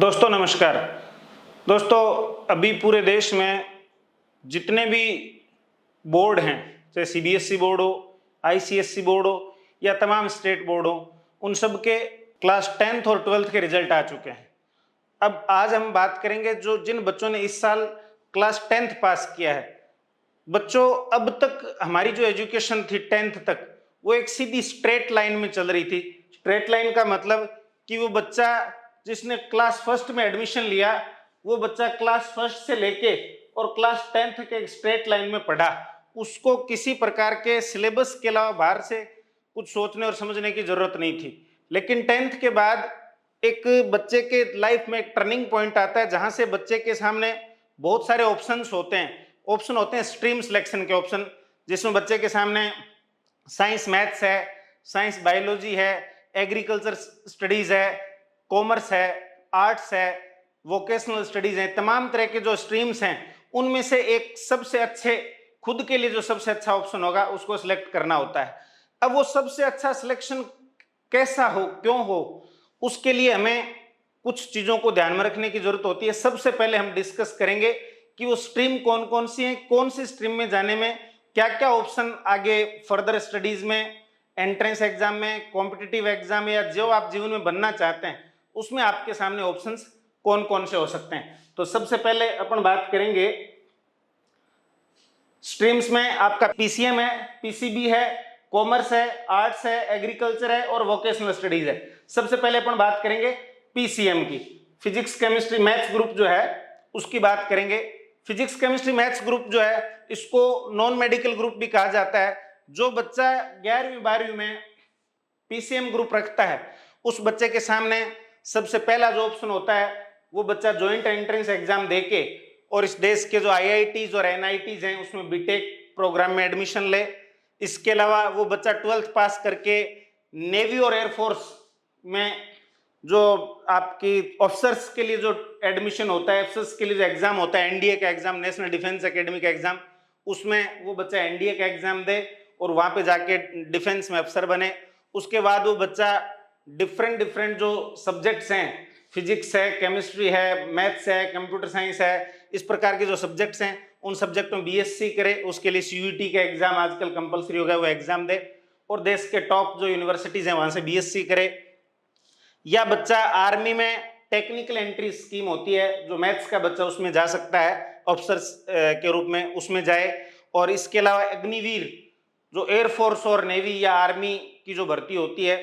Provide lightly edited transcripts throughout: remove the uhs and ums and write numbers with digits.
दोस्तों नमस्कार। दोस्तों अभी पूरे देश में जितने भी बोर्ड हैं, चाहे सीबीएसई बोर्ड हो, आईसीएसई बोर्ड हो या तमाम स्टेट बोर्ड हो, उन सब के क्लास 10th और 12th के रिजल्ट आ चुके हैं। अब आज हम बात करेंगे जो जिन बच्चों ने इस साल क्लास 10th पास किया है। बच्चों, अब तक हमारी जो एजुकेशन थी 10th तक, वो एक सीधी स्ट्रेट लाइन में चल रही थी। स्ट्रेट लाइन का मतलब कि वो बच्चा जिसने क्लास फर्स्ट में एडमिशन लिया, वो बच्चा क्लास फर्स्ट से लेके और क्लास 10th के एक स्ट्रेट लाइन में पढ़ा। उसको किसी प्रकार के सिलेबस के अलावा बाहर से कुछ सोचने और समझने की जरूरत नहीं थी। लेकिन 10th के बाद एक बच्चे के लाइफ में एक टर्निंग पॉइंट आता है, जहां से बच्चे के सामने बहुत सारे ऑप्शंस होते हैं। ऑप्शन होते हैं स्ट्रीम सिलेक्शन के ऑप्शन, जिसमें बच्चे के सामने साइंस मैथ्स है, साइंस बायोलॉजी है, एग्रीकल्चर स्टडीज है, कॉमर्स है, आर्ट्स है, वोकेशनल स्टडीज है। तमाम तरह के जो स्ट्रीम्स हैं, उनमें से एक सबसे अच्छे, खुद के लिए जो सबसे अच्छा ऑप्शन होगा उसको सिलेक्ट करना होता है। अब वो सबसे अच्छा सिलेक्शन कैसा हो, क्यों हो, उसके लिए हमें कुछ चीजों को ध्यान में रखने की जरूरत होती है। सबसे पहले हम डिस्कस करेंगे कि वो स्ट्रीम कौन कौन सी है, कौन सी स्ट्रीम में जाने में क्या क्या ऑप्शन आगे फर्दर स्टडीज में, एंट्रेंस एग्जाम में, कॉम्पिटिटिव एग्जाम या जो आप जीवन में बनना चाहते हैं उसमें आपके सामने ऑप्शंस कौन कौन से हो सकते हैं। तो सबसे पहले अपन बात करेंगे स्ट्रीम्स में। आपका पीसीएम है, पीसीबी है, कॉमर्स है, आर्ट्स है, एग्रीकल्चर है और वोकेशनल स्टडीज है। सबसे पहले अपन बात करेंगे पीसीएम की, फिजिक्स केमिस्ट्री मैथ्स ग्रुप जो है उसकी बात करेंगे। फिजिक्स केमिस्ट्री मैथ्स ग्रुप जो है, इसको नॉन मेडिकल ग्रुप भी कहा जाता है। जो बच्चा 11वीं 12वीं में पीसीएम ग्रुप रखता है, उस बच्चे के सामने सबसे पहला जो ऑप्शन होता है, वो बच्चा ज्वाइंट एंट्रेंस एग्जाम देके और इस देश के जो आईआईटीज और एनआईटीज हैं उसमें बीटेक प्रोग्राम में एडमिशन ले। इसके अलावा वो बच्चा 12th पास करके नेवी और एयरफोर्स में जो आपकी ऑफिसर्स के लिए जो एडमिशन होता है, ऑफिसर्स के लिए जो एग्जाम होता है, एनडीए का एग्जाम, नेशनल डिफेंस एकेडमी का एग्जाम, उसमें वो बच्चा एनडीए का एग्जाम दे और वहां पे जाके डिफेंस में अफसर बने। उसके बाद वो बच्चा डिफरेंट डिफरेंट जो सब्जेक्ट्स हैं, फिजिक्स है, केमिस्ट्री है, मैथ्स है, कंप्यूटर साइंस है, इस प्रकार के जो सब्जेक्ट्स हैं उन सब्जेक्टों में बीएससी करे। उसके लिए सीयूईटी का एग्जाम आजकल कंपलसरी हो गया, वो एग्जाम दे और देश के टॉप जो यूनिवर्सिटीज हैं वहां से बीएससी करे। या बच्चा आर्मी में टेक्निकल एंट्री स्कीम होती है, जो मैथ्स का बच्चा उसमें जा सकता है ऑफिसर्स के रूप में, उसमें जाए। और इसके अलावा अग्निवीर, जो एयरफोर्स और नेवी या आर्मी की जो भर्ती होती है,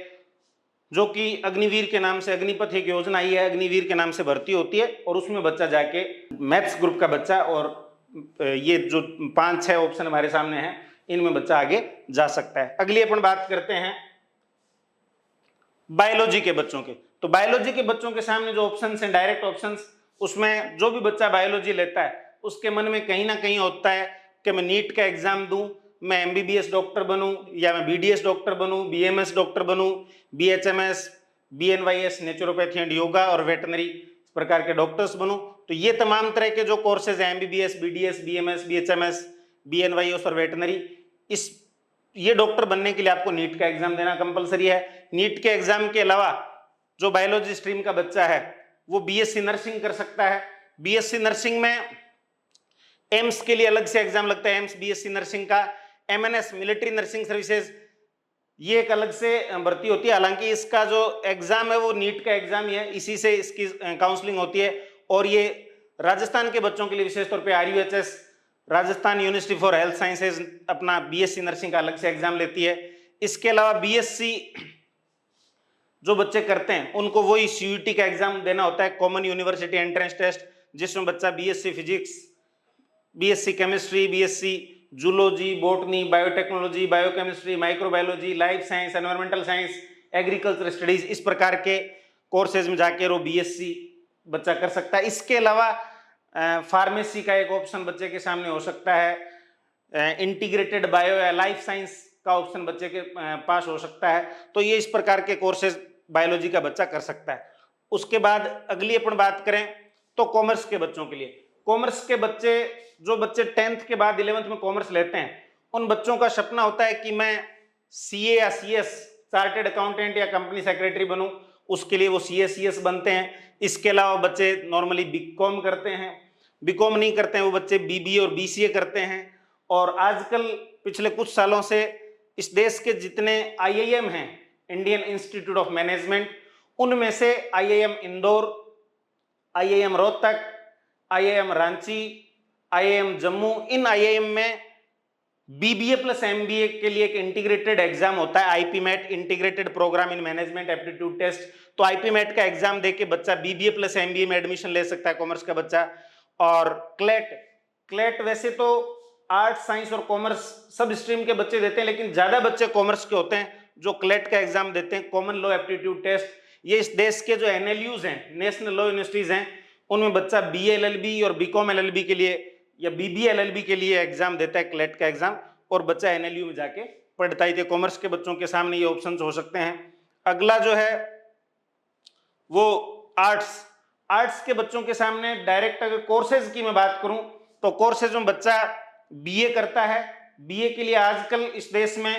जो कि अग्निवीर के नाम से, अग्निपथ एक योजना आई है, अग्निवीर के नाम से भर्ती होती है और उसमें बच्चा जाके मैथ्स ग्रुप का बच्चा, और ये जो 5-6 ऑप्शन हमारे सामने हैं, इनमें बच्चा आगे जा सकता है। अगली अपन बात करते हैं बायोलॉजी के बच्चों के। तो बायोलॉजी के बच्चों के सामने जो ऑप्शंस हैं, डायरेक्ट ऑप्शंस, उसमें जो भी बच्चा बायोलॉजी लेता है उसके मन में कहीं ना कहीं होता है कि मैं नीट का एग्जाम दूं, मैं एमबीबीएस डॉक्टर बनूं, या मैं बीडीएस डॉक्टर बनूं, बीएमएस डॉक्टर बनूं, BHMS, BNYS naturopathy and yoga और वेटनरी, इस प्रकार के डॉक्टर्स बनूं। तो ये तमाम तरह के जो कोर्सेज हैं, एमबीबीएस, बीडीएस, बीएमएस, बीएचएमएस, बीएनवाईएस और वेटनरी, इस ये डॉक्टर बनने के लिए आपको नीट का एग्जाम देना कंपलसरी है। नीट के एग्जाम के अलावा जो बायोलॉजी स्ट्रीम का बच्चा है वो बीएससी नर्सिंग कर सकता है। बीएससी नर्सिंग में एम्स के लिए अलग से एग्जाम लगता है, एम्स बीएससी नर्सिंग का। एमएनएस मिलिट्री नर्सिंग सर्विसेज, ये एक अलग से भर्ती होती है। हालांकि इसका जो एग्जाम है वो नीट का एग्जाम ही है, इसी से इसकी काउंसलिंग होती है। और ये राजस्थान के बच्चों के लिए विशेष तौर पे RUHS, Rajasthan university for health sciences, अपना बीएससी नर्सिंग का अलग से एग्जाम लेती है। इसके अलावा बीएससी जो बच्चे करते हैं उनको वही सीयूईटी का एग्जाम देना होता है, कॉमन यूनिवर्सिटी एंट्रेंस टेस्ट, जिसमें बच्चा BSc physics, BSc chemistry, BSc zoology, botany, biotechnology, biochemistry, microbiology, life science, environmental science, agriculture studies, इस प्रकार के कोर्सेज में जाके वो बीएससी बच्चा कर सकता है। इसके अलावा फार्मेसी का एक ऑप्शन बच्चे के सामने हो सकता है, इंटीग्रेटेड बायो या लाइफ साइंस का ऑप्शन बच्चे के पास हो सकता है। तो ये इस प्रकार के कोर्सेज बायोलॉजी का बच्चा कर सकता है। उसके बाद अगली अपन बात करें तो कॉमर्स के बच्चों के लिए। कॉमर्स के बच्चे, जो बच्चे 10th के बाद 11th में कॉमर्स लेते हैं, उन बच्चों का सपना होता है कि मैं सीए या सीएस, चार्टेड अकाउंटेंट या कंपनी सेक्रेटरी बनूं। उसके लिए वो CA CS बनते हैं। इसके अलावा बच्चे नॉर्मली बीकॉम करते हैं, बीकॉम नहीं करते हैं वो बच्चे BBA और BCA करते हैं। और आजकल पिछले कुछ सालों से इस देश के जितने IIM हैं, इंडियन इंस्टीट्यूट ऑफ मैनेजमेंट, उनमें से IIM Indore, IIM Rohtak, IIM Ranchi, IIM Jammu, इन IIM में BBA प्लस MBA के लिए एक इंटीग्रेटेड एग्जाम होता है, IPMAT, integrated programme in management aptitude test. तो IPMAT का एग्जाम देके बच्चा BBA प्लस MBA में एडमिशन ले सकता है, कॉमर्स का बच्चा। और क्लेट वैसे तो आर्ट्स, साइंस और कॉमर्स सब स्ट्रीम के बच्चे देते हैं, लेकिन ज्यादा बच्चे कॉमर्स के होते हैं जो क्लेट का एग्जाम देते हैं, कॉमन लॉ एप्टीट्यूड टेस्ट। ये इस देश के जो NLUs हैं, नेशनल लॉ यूनिवर्सिटीज हैं, उनमें बच्चा BA LLB और BCom LLB के लिए या BBA LLB के लिए एग्जाम देता है, क्लेट का एग्जाम, और बच्चा NLU में जाके पढ़ता है। कॉमर्स के बच्चों के सामने ये ऑप्शन हो सकते हैं। अगला जो है वो आर्ट्स के बच्चों के सामने डायरेक्ट अगर कोर्सेज की मैं बात करूं तो कोर्सेज में बच्चा BA करता है। BA के लिए आजकल इस देश में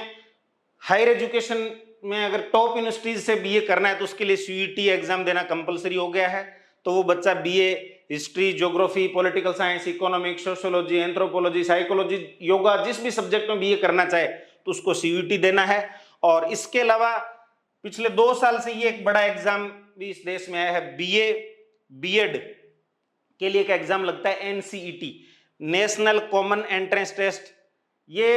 हायर एजुकेशन में अगर टॉप यूनिवर्सिटीज से BA करना है तो उसके लिए CUET एग्जाम देना कंपलसरी हो गया है। तो वो बच्चा BA history, geography, political science, economics, sociology, anthropology, psychology, yoga, जिस भी सब्जेक्ट में BA करना चाहे तो उसको CUET देना है। और इसके अलावा पिछले 2 साल से ये एक बड़ा एग्जाम भी इस देश में आया है, BA B.Ed के लिए एक एग्जाम लगता है NCET, national common entrance test. ये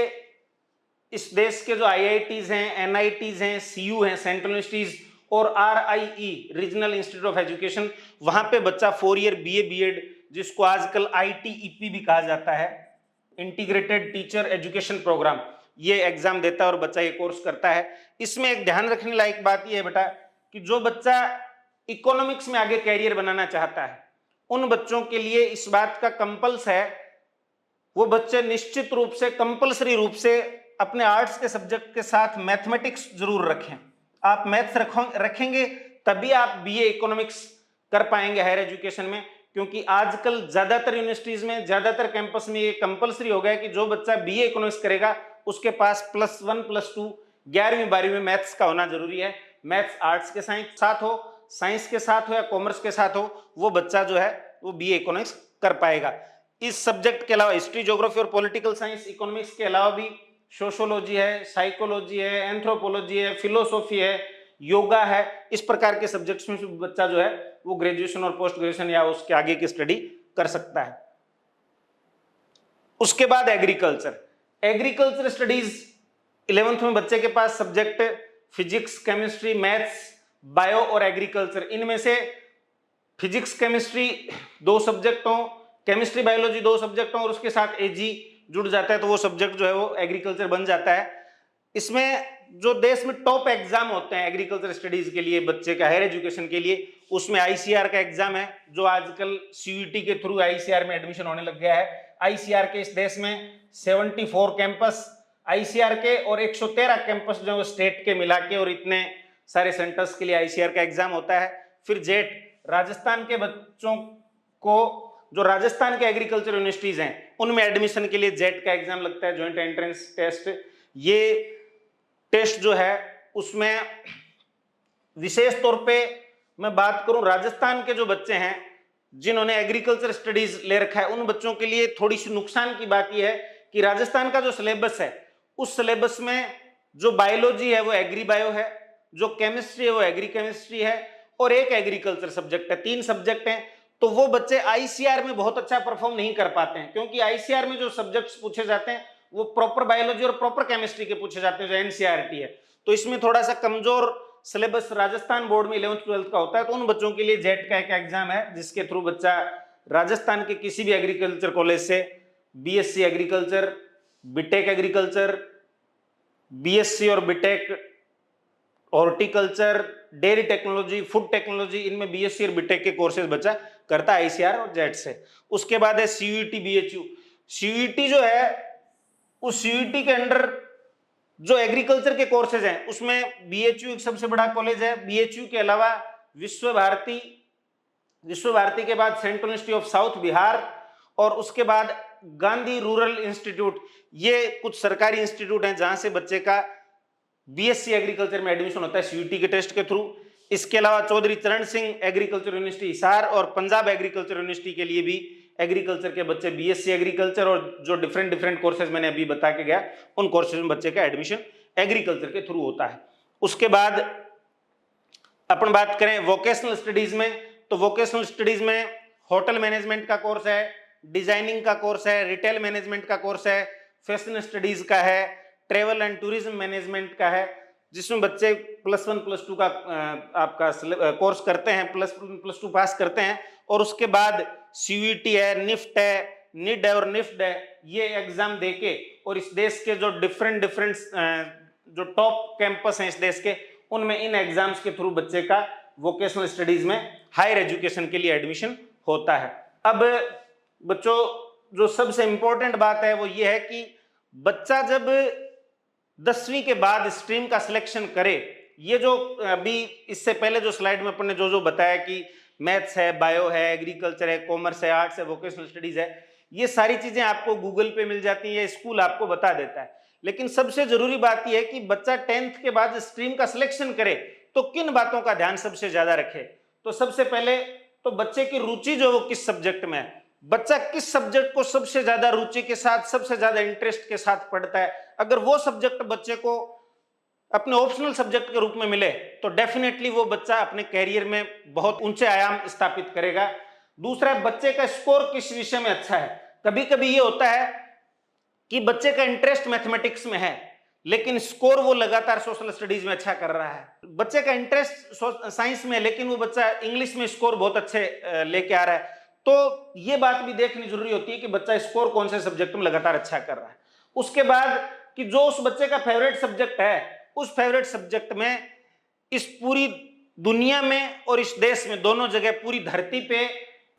इस देश के जो IITs हैं, NITs हैं, CU हैं, सेंट्रल यूनिवर्सिटीज, और RIE regional institute of education, वहां पे बच्चा 4 ईयर BA B.Ed, जिसको आजकल ITEP भी कहा जाता है, इंटीग्रेटेड टीचर एजुकेशन प्रोग्राम, ये एग्जाम देता है और बच्चा ये कोर्स करता है। इसमें एक ध्यान रखने लायक बात ये है बेटा कि जो बच्चा इकोनॉमिक्स में आगे कैरियर बनाना चाहता है उन बच्चों के लिए इस बात का कंपल्स है, वो बच्चे निश्चित रूप से कंपल्सरी रूप से अपने आर्ट्स के सब्जेक्ट के साथ मैथमेटिक्स जरूर रखें। आप मैथ्स रखेंगे तभी आप BA इकोनॉमिक्स कर पाएंगे हायर एजुकेशन में, क्योंकि आजकल ज्यादातर यूनिवर्सिटीज में, ज्यादातर कैंपस में ये कंपलसरी हो गया कि जो बच्चा BA इकोनॉमिक्स करेगा उसके पास +1 +2 11वीं 12वीं में मैथ्स का होना जरूरी है। मैथ्स आर्ट्स के साथ हो, साइंस के साथ हो या कॉमर्स के साथ हो, वो बच्चा जो है वो BA इकोनॉमिक्स कर पाएगा। इस सब्जेक्ट के अलावा हिस्ट्री, ज्योग्राफी और पॉलिटिकल साइंस, इकोनॉमिक्स के अलावा भी सोशियोलॉजी है, साइकोलॉजी है, एंथ्रोपोलॉजी है, फिलोसॉफी है, योगा है, इस प्रकार के सब्जेक्ट्स में बच्चा जो है वो ग्रेजुएशन और पोस्ट ग्रेजुएशन या उसके आगे की स्टडी कर सकता है। उसके बाद एग्रीकल्चर स्टडीज 11th में बच्चे के पास subject physics, chemistry, maths, bio और एग्रीकल्चर, इनमें से फिजिक्स, केमिस्ट्री 2 सब्जेक्ट हो, केमिस्ट्री, बायोलॉजी 2 सब्जेक्ट हो और उसके साथ AG जुड़ जाता है तो वो सब्जेक्ट जो है वो एग्रीकल्चर बन जाता है। इसमें जो देश में टॉप एग्जाम होते हैं एग्रीकल्चर स्टडीज के लिए बच्चे का हायर एजुकेशन के लिए, उसमें ICAR का एग्जाम है, जो आजकल CUET के थ्रू ICAR में एडमिशन होने लग गया है। ICAR के इस देश में 74 कैंपस ICAR के और 113 कैंपस जो स्टेट के मिला के, और इतने सारे सेंटर्स के लिए ICAR का एग्जाम होता है। फिर जेट, राजस्थान के बच्चों को, जो राजस्थान के एग्रीकल्चर यूनिवर्सिटीज हैं उनमें एडमिशन के लिए जेट का एग्जाम लगता है, ज्वाइंट एंट्रेंस टेस्ट। ये टेस्ट जो है उसमें विशेष तौर पे मैं बात करूं, राजस्थान के जो बच्चे हैं जिन्होंने एग्रीकल्चर स्टडीज ले रखा है उन बच्चों के लिए थोड़ी सी नुकसान की बात यह है कि राजस्थान का जो सिलेबस है उस सिलेबस में जो बायोलॉजी है वो एग्री बायो है, जो केमिस्ट्री है वो एग्री केमिस्ट्री है, और एक एग्रीकल्चर सब्जेक्ट है, 3 सब्जेक्ट हैं। तो वो बच्चे ICAR में बहुत अच्छा परफॉर्म नहीं कर पाते हैं, क्योंकि ICAR में जो सब्जेक्ट्स पूछे जाते हैं वो प्रॉपर बायोलॉजी और प्रॉपर केमिस्ट्री के पूछे जाते हैं, जो NCERT है। तो इसमें थोड़ा सा कमजोर सिलेबस राजस्थान बोर्ड में 11th 12th का होता है। तो उन बच्चों के लिए जेट का एक एग्जाम है जिसके थ्रू बच्चा राजस्थान के किसी भी एग्रीकल्चर कॉलेज से BSc agriculture, BTech agriculture, BSc और BTech horticulture, dairy technology, food technology, इनमें BSc और BTech के कोर्सेज बच्चा करता है ICAR और जेट से। उसके बाद है CUET BHU। CUET जो है उस CUET के अंडर जो एग्रीकल्चर के कोर्सेज हैं उसमें BHU एक सबसे बड़ा कॉलेज है। BHU के अलावा विश्व भारती के बाद central university of south Bihar, और उसके बाद गांधी रूरल इंस्टीट्यूट, ये कुछ सरकारी इंस्टीट्यूट हैं जहां से बच्चे का BSc एग्रीकल्चर में एडमिशन होता है CUET के टेस्ट के थ्रू। इसके अलावा चौधरी चरण सिंह एग्रीकल्चर यूनिवर्सिटी हिसार और पंजाब एग्रीकल्चर यूनिवर्सिटी के लिए भी एग्रीकल्चर के बच्चे बीएससी एग्रीकल्चर और जो डिफरेंट डिफरेंट कोर्सेज मैंने अभी बता के गया, उन कोर्सेज में बच्चे का एडमिशन एग्रीकल्चर के थ्रू होता है। उसके बाद अपन बात करें वोकेशनल स्टडीज में, तो वोकेशनल स्टडीज में होटल मैनेजमेंट का कोर्स है, डिजाइनिंग का कोर्स है, रिटेल मैनेजमेंट का कोर्स है, फैशन स्टडीज का है, ट्रेवल एंड टूरिज्म मैनेजमेंट का है, जिसमें बच्चे +1 +2 का आपका कोर्स करते हैं, +2 पास करते हैं और उसके बाद सीयूईटी है, निफ्ट है, निड है और निफ्ट है, ये एग्जाम देके और इस देश के जो डिफरेंट जो टॉप कैंपस हैं इस देश के, उनमें इन एग्जाम्स के थ्रू बच्चे का वोकेशनल स्टडीज में हायर एजुकेशन के लिए एडमिशन होता है। अब बच्चों जो सबसे इंपॉर्टेंट बात है वो ये है कि बच्चा जब 10वीं के बाद स्ट्रीम का सिलेक्शन करे, ये जो अभी इससे पहले जो स्लाइड में अपन ने जो बताया कि मैथ्स है, बायो है, एग्रीकल्चर है, कॉमर्स है, आर्ट्स है, वोकेशनल स्टडीज है, ये सारी चीजें आपको गूगल पे मिल जाती है, स्कूल आपको बता देता है। लेकिन सबसे जरूरी बात यह है कि बच्चा 10th के बाद स्ट्रीम का सिलेक्शन करे तो किन बातों का ध्यान सबसे ज्यादा रखे। तो सबसे पहले तो बच्चे की रुचि जो वो किस सब्जेक्ट में है, बच्चा किस सब्जेक्ट को सबसे ज्यादा रुचि के साथ, सबसे ज्यादा इंटरेस्ट के साथ पढ़ता है, अगर वो सब्जेक्ट बच्चे को अपने ऑप्शनल सब्जेक्ट के रूप में मिले तो डेफिनेटली वो बच्चा अपने कैरियर में बहुत ऊंचे आयाम स्थापित करेगा। दूसरा, बच्चे का स्कोर किस विषय में अच्छा है। कभी कभी ये होता है कि बच्चे का इंटरेस्ट मैथमेटिक्स में है लेकिन स्कोर वो लगातार सोशल स्टडीज में अच्छा कर रहा है, बच्चे का इंटरेस्ट साइंस में है लेकिन वो बच्चा इंग्लिश में स्कोर बहुत अच्छे लेके आ रहा है, तो ये बात भी देखनी जरूरी होती है कि बच्चा स्कोर कौन से सब्जेक्ट में लगातार अच्छा कर रहा है। उसके बाद कि जो उस बच्चे का फेवरेट सब्जेक्ट है, उस फेवरेट सब्जेक्ट में इस पूरी दुनिया में और इस देश में, दोनों जगह पूरी धरती पे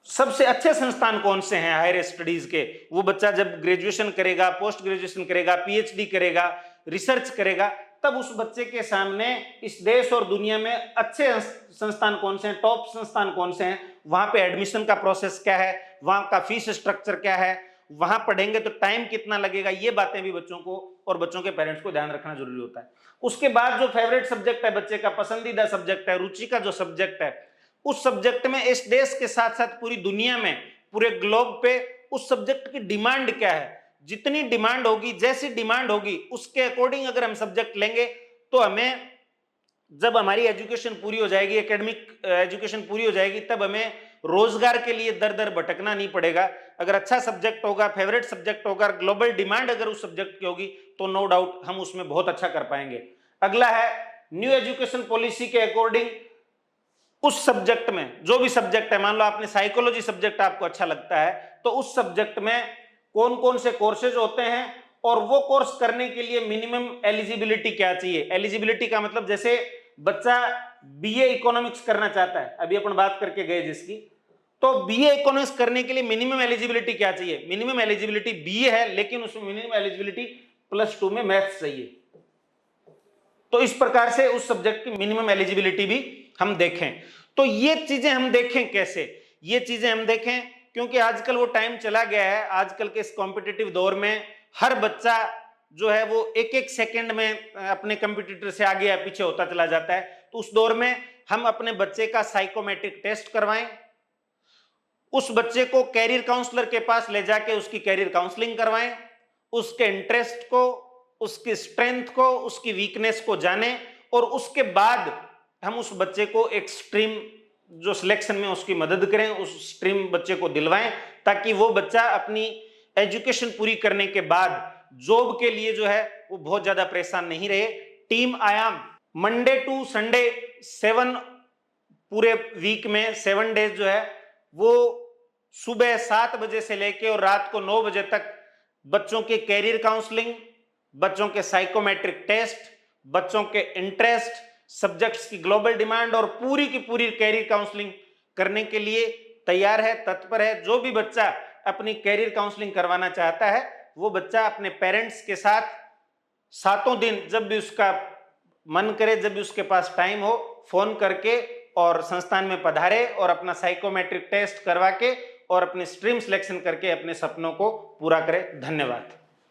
सबसे अच्छे संस्थान कौन से हैं हायर स्टडीज के, वो बच्चा जब ग्रेजुएशन करेगा, पोस्ट ग्रेजुएशन करेगा, पीएचडी करेगा, रिसर्च करेगा, तब उस बच्चे के सामने इस देश और दुनिया में अच्छे संस्थान कौन से हैं, टॉप संस्थान कौन से हैं, वहां पे एडमिशन का प्रोसेस क्या है, वहां का फीस स्ट्रक्चर क्या है, वहां पढ़ेंगे तो टाइम कितना लगेगा, ये बातें भी बच्चों को और बच्चों के पेरेंट्स को ध्यान रखना जरूरी होता है। उसके बाद जो फेवरेट सब्जेक्ट है, बच्चे का पसंदीदा सब्जेक्ट है, रुचि का जो सब्जेक्ट है, उस सब्जेक्ट में इस देश के साथ साथ पूरी दुनिया में, पूरे ग्लोब पे उस सब्जेक्ट की डिमांड क्या है, जितनी डिमांड होगी, जैसी डिमांड होगी उसके अकॉर्डिंग अगर हम सब्जेक्ट लेंगे तो हमें, जब हमारी एजुकेशन पूरी हो जाएगी, एकेडमिक एजुकेशन पूरी हो जाएगी, तब हमें रोजगार के लिए दर दर भटकना नहीं पड़ेगा। अगर अच्छा सब्जेक्ट होगा, फेवरेट सब्जेक्ट होगा, ग्लोबल डिमांड अगर उस सब्जेक्ट की होगी तो नो डाउट हम उसमें बहुत अच्छा कर पाएंगे। अगला है न्यू एजुकेशन पॉलिसी के अकॉर्डिंग उस सब्जेक्ट में, जो भी सब्जेक्ट है, मान लो आपने साइकोलॉजी सब्जेक्ट आपको अच्छा लगता है तो उस सब्जेक्ट में कौन कौन से कोर्सेज होते हैं और वो कोर्स करने के लिए मिनिमम एलिजिबिलिटी क्या चाहिए। एलिजिबिलिटी का मतलब जैसे बच्चा बीए इकोनॉमिक्स करना चाहता है, अभी अपन बात करके गए जिसकी, तो बीए इकोनॉमिक्स करने के लिए मिनिमम एलिजिबिलिटी क्या चाहिए। मिनिमम एलिजिबिलिटी बीए है लेकिन उसमें मिनिमम एलिजिबिलिटी +2 में मैथ्स चाहिए। तो इस प्रकार से उस सब्जेक्ट की मिनिमम एलिजिबिलिटी भी हम देखें। तो ये चीजें हम देखें कैसे, ये चीजें हम देखें क्योंकि आजकल वो टाइम चला गया है, आजकल के इस कॉम्पिटिटिव दौर में हर बच्चा जो है वो एक एक सेकंड में अपने कंपटीटर से आगे या पीछे होता चला जाता है। तो उस दौर में हम अपने बच्चे का साइकोमेट्रिक टेस्ट करवाएं, उस बच्चे को कैरियर काउंसलर के पास ले जाके उसकी कैरियर काउंसलिंग करवाएं, उसके इंटरेस्ट को, उसकी स्ट्रेंथ को, उसकी वीकनेस को जाने और उसके बाद हम उस बच्चे को एक स्ट्रीम जो सिलेक्शन में उसकी मदद करें, उस स्ट्रीम बच्चे को दिलवाएं ताकि वो बच्चा अपनी एजुकेशन पूरी करने के बाद जॉब के लिए जो है वो बहुत ज्यादा परेशान नहीं रहे। टीम आयाम मंडे टू संडे 7 पूरे वीक में 7 डेज जो है वो सुबह 7 बजे से लेके और रात को 9 बजे तक बच्चों के कैरियर काउंसलिंग, बच्चों के साइकोमेट्रिक टेस्ट, बच्चों के इंटरेस्ट, सब्जेक्ट्स की ग्लोबल डिमांड और पूरी की पूरी कैरियर काउंसलिंग करने के लिए तैयार है, तत्पर है। जो भी बच्चा अपनी कैरियर काउंसलिंग करवाना चाहता है वो बच्चा अपने पेरेंट्स के साथ 7 दिन जब भी उसका मन करे, जब भी उसके पास टाइम हो, फोन करके और संस्थान में पधारे और अपना साइकोमेट्रिक टेस्ट करवा के और अपनी स्ट्रीम सिलेक्शन करके अपने सपनों को पूरा करे। धन्यवाद।